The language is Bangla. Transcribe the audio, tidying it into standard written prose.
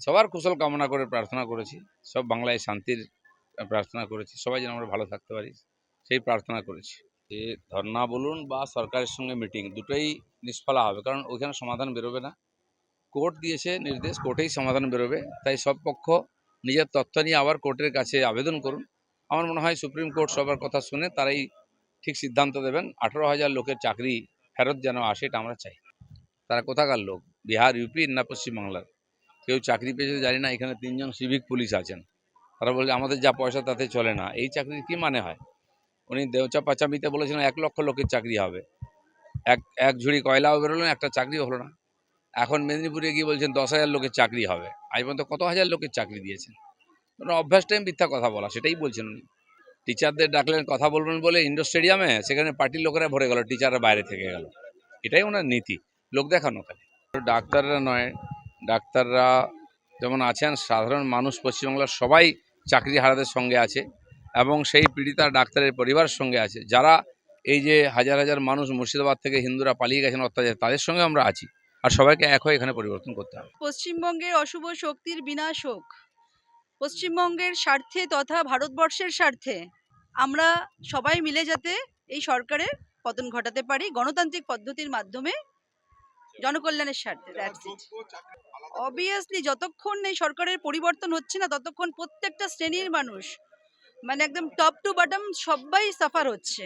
সবার কুশল কামনা করে প্রার্থনা করেছি, সব বাংলায় শান্তির প্রার্থনা করেছি, সবাই যেন আমরা ভালো থাকতে পারি সেই প্রার্থনা করেছি। যে ধর্না বলুন বা সরকারের সঙ্গে মিটিং দুটোই নিষ্ফলা হবে, কারণ ওইখানে সমাধান বেরোবে না। কোর্ট দিয়েছে নির্দেশ, কোর্টেই সমাধান বেরোবে। তাই সব পক্ষ নিজের তথ্য নিয়ে আবার কোর্টের কাছে আবেদন করুন। আমার মনে হয় সুপ্রিম কোর্ট সবার কথা শুনে তারাই ঠিক সিদ্ধান্ত দেবেন। 18,000 লোকের চাকরি ফেরত যেন আসে, এটা আমরা চাই। তারা কোথাকার লোক? বিহার, ইউপি না পশ্চিমবাংলার? কেউ চাকরি পেয়েছে জানি না। এখানে 3 জন সিভিক পুলিশ আছেন, তারা বলে আমাদের যা পয়সা তাতে চলে না। এই চাকরির কি মানে হয়? উনি দেওচা পাচামিতে বলেছিলেন 1 লক্ষ লোকের চাকরি হবে, এক ঝুড়ি কয়লাও বেরোলো না, একটা চাকরিও হলো না। এখন মেদিনীপুরে গিয়ে বলছেন 10,000 লোকের চাকরি হবে। আজ পর্যন্ত কত হাজার লোকের চাকরি দিয়েছেন? অভ্যাস টাইম মিথ্যা কথা বলা, সেটাই বলছেন উনি। টিচারদের ডাকলেন কথা বলবেন বলে ইন্ডোর স্টেডিয়ামে, সেখানে পার্টির লোকেরা ভরে গেল, টিচাররা বাইরে থেকে গেল। এটাই ওনার নীতি, লোক দেখানো খালি। ডাক্তাররা নয়, ডাক্তাররা যেমন আছেন, সাধারণ মানুষ পশ্চিমবাংলার সবাই চাকরি হারাদের সঙ্গে আছে এবং সেই পীড়িতা ডাক্তারের পরিবারের সঙ্গে আছে। যারা এই যে হাজার হাজার মানুষ মুর্শিদাবাদ থেকে হিন্দুরা পালিয়ে গেছেন অত্যাচার, তাদের সঙ্গে আমরা আছি। আর সবাইকে এক হয়ে এখানে পরিবর্তন করতে হবে। পশ্চিমবঙ্গের অশুভ শক্তির বিনাশ হোক, পশ্চিমবঙ্গের স্বার্থে তথা ভারতবর্ষের স্বার্থে আমরা সবাই মিলে যাতে এই সরকারের পতন ঘটাতে পারি গণতান্ত্রিক পদ্ধতির মাধ্যমে, জনকল্যাণের স্বার্থে। That's it. অবভিয়াসলি যতক্ষণ এই সরকারের পরিবর্তন হচ্ছে না ততক্ষণ প্রত্যেকটা শ্রেণীর মানুষ, মানে একদম টপ টু বটম সবাই সাফার হচ্ছে।